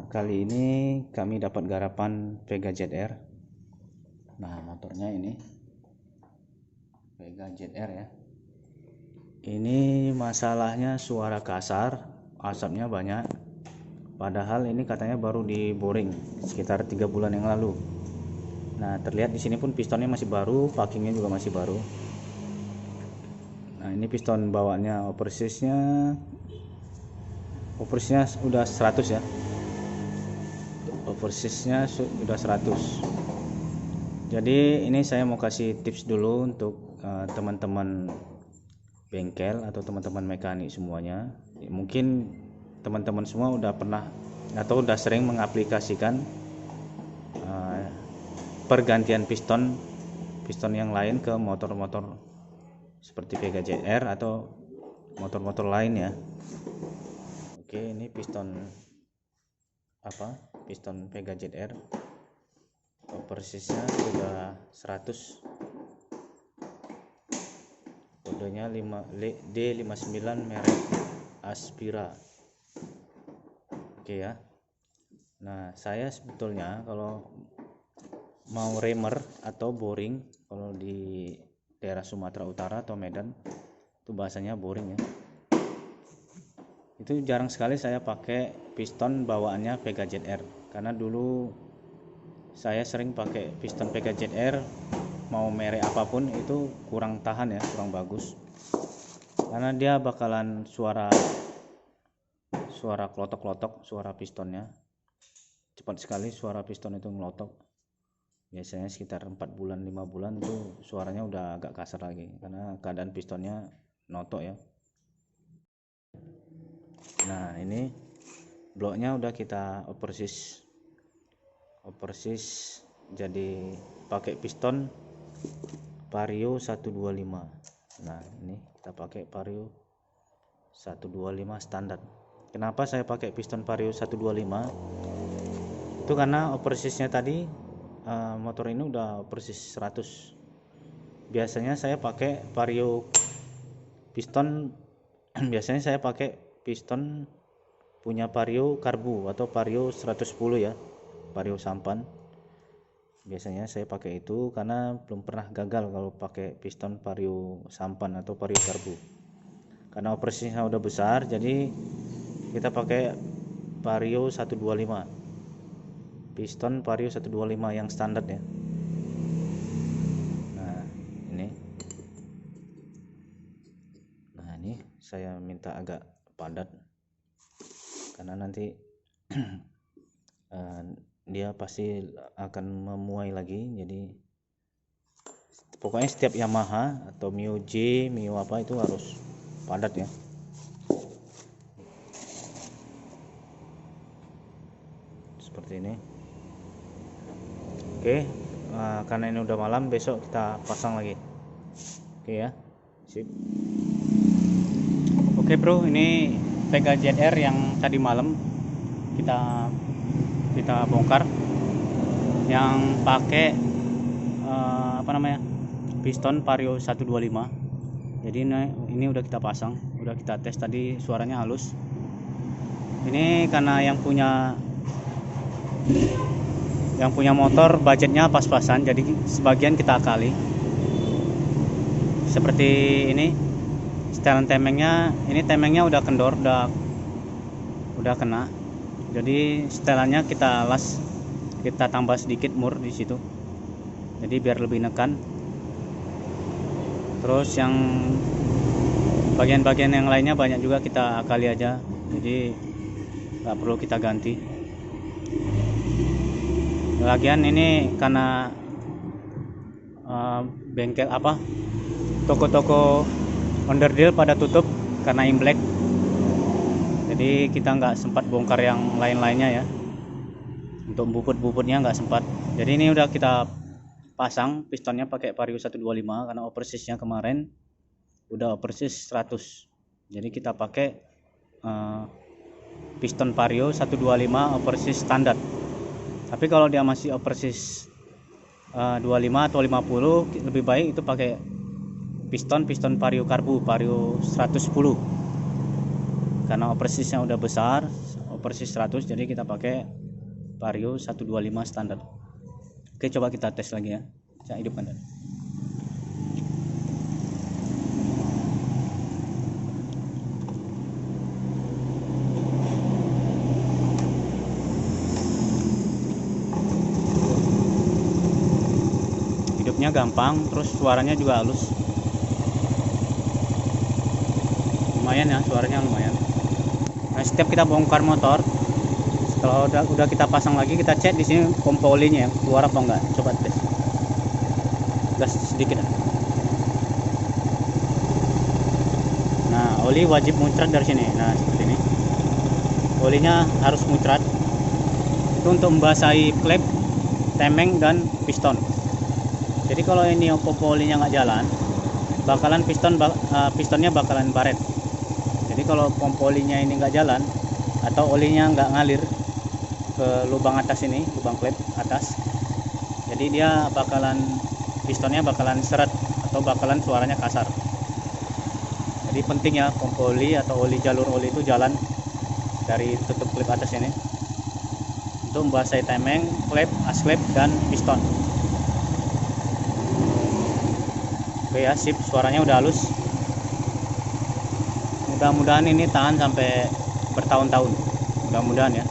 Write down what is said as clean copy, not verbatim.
Kali ini kami dapat garapan Vega ZR. Nah, motornya ini Vega ZR ya. Ini masalahnya suara kasar, asapnya banyak. Padahal ini katanya baru di boring sekitar 3 bulan yang lalu. Nah, terlihat di sini pun pistonnya masih baru, packingnya juga masih baru. Nah, ini piston bawaannya opersisnya udah 100 ya. Oversiznya sudah 100. Jadi ini saya mau kasih tips dulu untuk teman-teman bengkel atau teman-teman mekanik semuanya. Mungkin teman-teman semua udah pernah atau udah sering mengaplikasikan pergantian piston yang lain ke motor-motor seperti Vega ZR atau motor-motor lain ya. Oke, ini piston Vega ZR, persisnya sudah 100, kodenya D59 merek Aspira. Oke ya. Nah, saya sebetulnya kalau mau remer atau boring, kalau di daerah Sumatera Utara atau Medan itu bahasanya boring ya, itu jarang sekali saya pakai piston bawaannya Vega ZR, karena dulu saya sering pakai piston Vega ZR mau merek apapun itu kurang tahan ya, kurang bagus, karena dia bakalan suara klotok-klotok, suara pistonnya cepat sekali, suara piston itu ngelotok. Biasanya sekitar 4 bulan 5 bulan itu suaranya udah agak kasar lagi, karena keadaan pistonnya notok ya. Nah, ini bloknya udah kita opersis jadi pakai piston Vario 125. Nah, ini kita pakai Vario 125 standar. Kenapa saya pakai piston Vario 125? Itu karena opersisnya tadi motor ini udah opersis 100. Biasanya saya pakai Vario piston biasanya saya pakai piston punya Vario karbu atau Vario 110 ya, Vario sampan. Biasanya saya pakai itu karena belum pernah gagal kalau pakai piston Vario sampan atau Vario karbu. Karena operasinya udah besar, jadi kita pakai Vario 125. Piston Vario 125 yang standar ya. Nah, ini saya minta agak padat karena nanti dia pasti akan memuai lagi. Jadi pokoknya setiap Yamaha atau Mio J, Mio apa itu harus padat ya. Seperti ini. Oke, karena ini udah malam, besok kita pasang lagi. Oke ya, sip. Oke bro, ini Vega ZR yang tadi malam kita bongkar, yang pakai piston Vario 125. Jadi ini udah kita pasang, udah kita tes tadi, suaranya halus. Ini karena yang punya motor budgetnya pas-pasan, jadi sebagian kita akali. Seperti ini setelan temengnya, ini temengnya udah kendor, udah kena. Jadi setelannya kita las, kita tambah sedikit mur di situ. Jadi biar lebih nekan. Terus yang bagian-bagian yang lainnya banyak juga kita akali aja. Jadi nggak perlu kita ganti. Lagian ini karena bengkel toko-toko onderdil pada tutup karena Imlek, jadi kita nggak sempat bongkar yang lain-lainnya ya. Untuk bubut-bubutnya nggak sempat. Jadi ini udah kita pasang pistonnya pakai Vario 125 karena opersisnya kemarin udah opersis 100. Jadi kita pakai piston Vario 125 opersis standar. Tapi kalau dia masih opersis 25 atau 50, lebih baik itu pakai piston Vario karbu, Vario 110. Karena opersisnya udah besar, persis 100, jadi kita pakai Vario 125 standar. Oke, coba kita tes lagi ya. Saya hidupkan dulu. Hidupnya gampang, terus suaranya juga halus. Lumayan ya, suaranya lumayan. Nah, setiap kita bongkar motor, setelah udah kita pasang lagi, kita cek di sini pompa olinya keluar apa enggak. Coba tes. Gas sedikit. Nah, oli wajib muncrat dari sini. Nah, seperti ini. Olinya harus muncrat. Itu untuk membasahi klep, temeng dan piston. Jadi kalau ini pompa olinya nggak jalan, bakalan pistonnya bakalan baret. Jadi kalau pompa olinya ini nggak jalan atau olinya nggak ngalir ke lubang atas ini, lubang klep atas, jadi dia pistonnya bakalan seret atau bakalan suaranya kasar. Jadi penting ya pompa oli atau jalur oli itu jalan dari tutup klep atas ini untuk membasahi temeng, klep, asklep dan piston. Oke ya, sip, suaranya udah halus. Mudah-mudahan ini tahan sampai bertahun-tahun, mudah-mudahan ya.